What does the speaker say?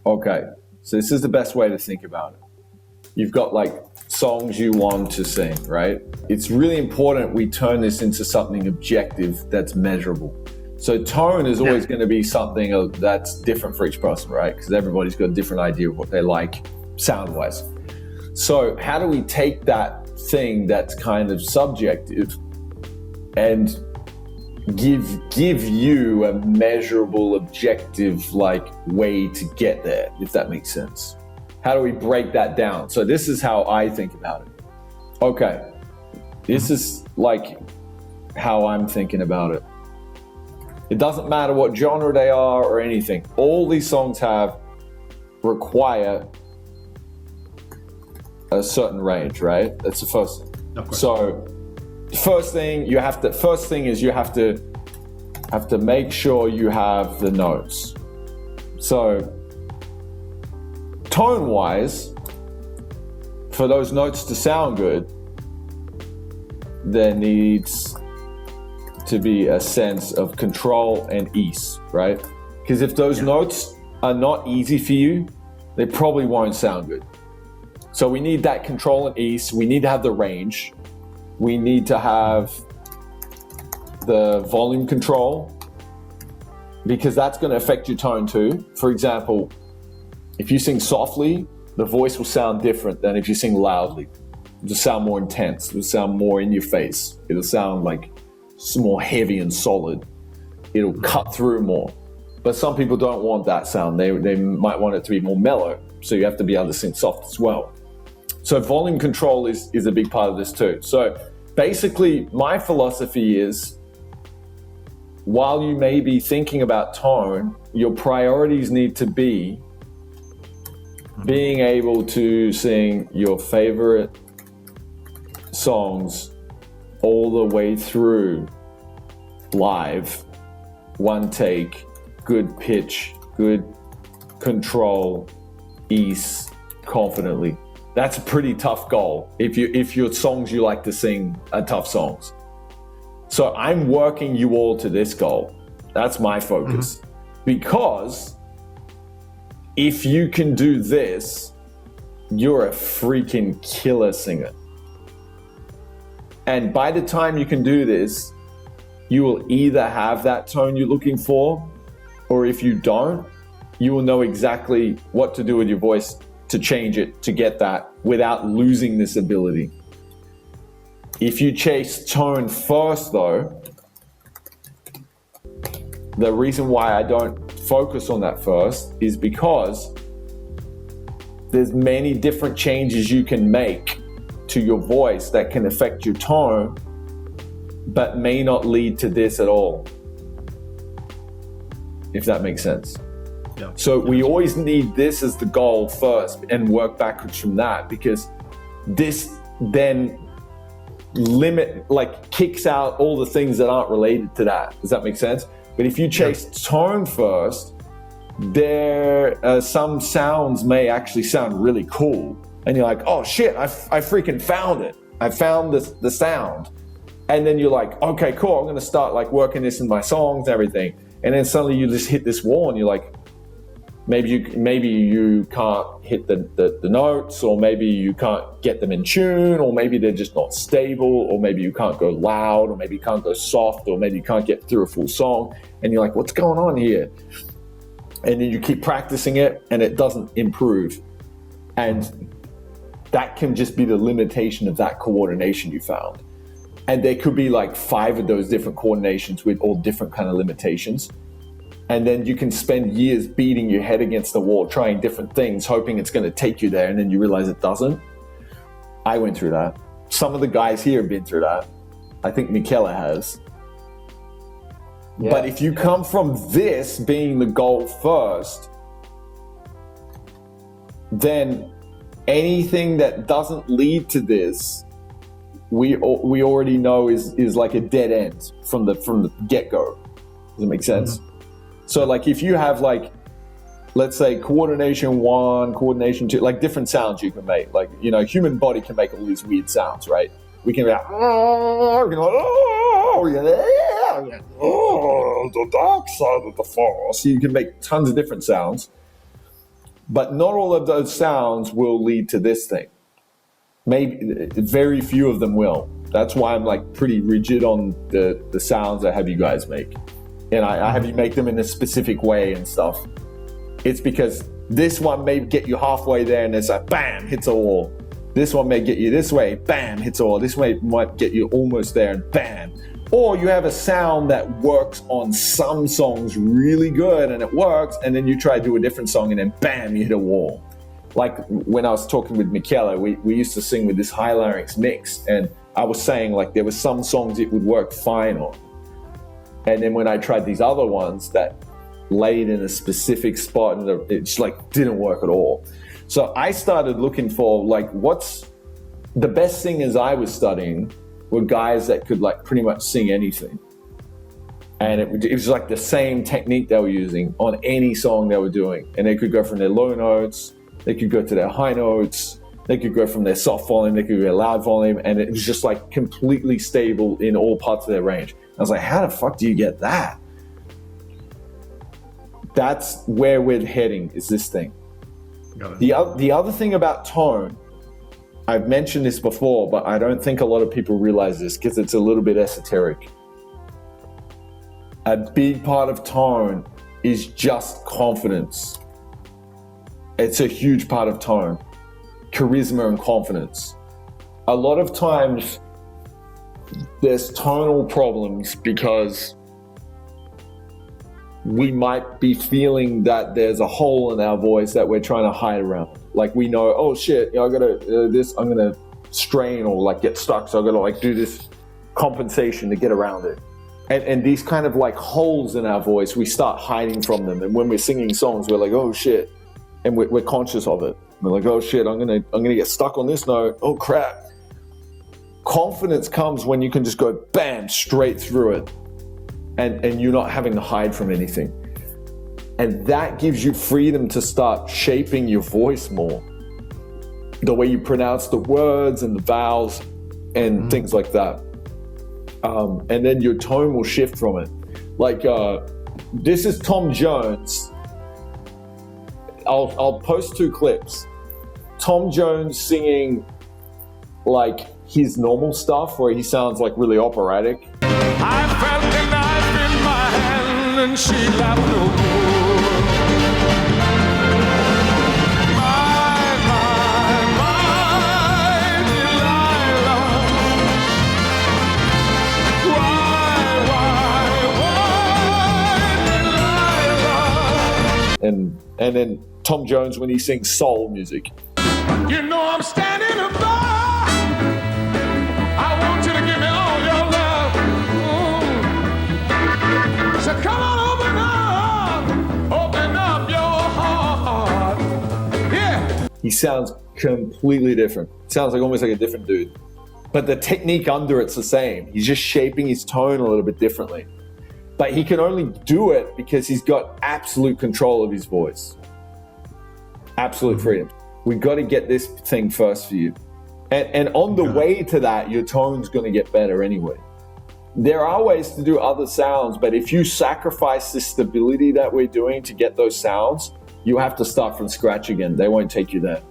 Okay, so this is the best way to think about it. You've got like songs you want to sing, right? It's really important we turn this into something objective that's measurable. So tone is always going to be something that's different for each person, right? Because everybody's got a different idea of what they like sound-wise. So how do we take that thing that's kind of subjective and give you a measurable, objective like way to get there, if that makes sense? How do we break that down? So this is how I think about it. Okay, this is like how I'm thinking about it. It doesn't matter what genre they are or anything. All these songs require a certain range, right? That's the first thing. Of course. So first thing is you have to make sure you have the notes. So tone wise, for those notes to sound good, there needs to be a sense of control and ease, right? Because if those notes are not easy for you, they probably won't sound good. So we need that control and ease. We need to have the range. We need to have the volume control, because that's going to affect your tone too. For example, if you sing softly, the voice will sound different than if you sing loudly. It'll sound more intense. It'll sound more in your face. It'll sound like more heavy and solid. It'll cut through more. But some people don't want that sound. They might want it to be more mellow. So you have to be able to sing soft as well. So volume control is a big part of this too. So basically my philosophy is, while you may be thinking about tone, your priorities need to be being able to sing your favorite songs all the way through live, one take, good pitch, good control, ease, confidently. That's a pretty tough goal if your songs you like to sing are tough songs. So I'm working you all to this goal. That's my focus. Because if you can do this, you're a freaking killer singer. And by the time you can do this, you will either have that tone you're looking for, or if you don't, you will know exactly what to do with your voice to change it, to get that without losing this ability. If you chase tone first though, the reason why I don't focus on that first is because there's many different changes you can make to your voice that can affect your tone, but may not lead to this at all, if that makes sense. Yeah. So we always need this as the goal first and work backwards from that, because this then kicks out all the things that aren't related to that. Does that make sense? But if you chase tone first, some sounds may actually sound really cool. And you're like, oh shit, I freaking found it. I found the sound. And then you're like, okay, cool. I'm going to start like working this in my songs and everything. And then suddenly you just hit this wall and you're like, maybe you can't hit the notes, or maybe you can't get them in tune, or maybe they're just not stable, or maybe you can't go loud, or maybe you can't go soft, or maybe you can't get through a full song. And you're like, what's going on here? And then you keep practicing it and it doesn't improve. And that can just be the limitation of that coordination you found. And there could be like 5 of those different coordinations with all different kind of limitations. And then you can spend years beating your head against the wall, trying different things, hoping it's going to take you there. And then you realize it doesn't. I went through that. Some of the guys here have been through that. I think Michele has. Yeah. But if you come from this being the goal first, then anything that doesn't lead to this, we already know is like a dead end from the get-go. Does it make sense? So like if you have like, let's say coordination 1, coordination 2, like different sounds you can make. Like, you know, human body can make all these weird sounds, right? We can be like, the dark side of the force. You can make tons of different sounds. But not all of those sounds will lead to this thing. Maybe very few of them will. That's why I'm like pretty rigid on the sounds I have you guys make. And I have you make them in a specific way and stuff. It's because this one may get you halfway there and it's like, bam, hits a wall. This one may get you this way, bam, hits a wall. This way might get you almost there and bam. Or you have a sound that works on some songs really good and it works, and then you try to do a different song and then bam, you hit a wall. Like when I was talking with Michele, we used to sing with this high larynx mix, and I was saying like there were some songs it would work fine on. And then when I tried these other ones that laid in a specific spot and it just like didn't work at all. So I started looking for like what's the best singers I was studying were guys that could like pretty much sing anything. And it was like the same technique they were using on any song they were doing. And they could go from their low notes, they could go to their high notes, they could go from their soft volume, they could go loud volume, and it was just like completely stable in all parts of their range. I was like, how the fuck do you get that? That's where we're heading, is this thing. The other thing about tone, I've mentioned this before, but I don't think a lot of people realize this because it's a little bit esoteric. A big part of tone is just confidence. It's a huge part of tone. Charisma and confidence. A lot of times there's tonal problems because we might be feeling that there's a hole in our voice that we're trying to hide around. Like we know, oh shit, I'm gonna strain or like get stuck, so I'm gonna like do this compensation to get around it. And these kind of like holes in our voice, we start hiding from them. And when we're singing songs, we're like, oh shit, and we're conscious of it. We're like, oh shit, I'm gonna get stuck on this note. Oh crap. Confidence comes when you can just go bam, straight through it. And you're not having to hide from anything. And that gives you freedom to start shaping your voice more. The way you pronounce the words and the vowels and things like that. And then your tone will shift from it. Like, this is Tom Jones. I'll post 2 clips. Tom Jones singing like his normal stuff where he sounds like really operatic. I felt the knife in my hand and she laughed no more. My Delilah. Why, Delilah? And then Tom Jones when he sings soul music. You know I'm standing above. I want you to give me all your love. So come on, open up your heart. Yeah. He sounds completely different. Sounds like almost like a different dude. But the technique under it's the same. He's just shaping his tone a little bit differently. But he can only do it because he's got absolute control of his voice. Absolute freedom. We got to get this thing first for you. And on the way to that, your tone's going to get better anyway. There are ways to do other sounds, but if you sacrifice the stability that we're doing to get those sounds, you have to start from scratch again. They won't take you there.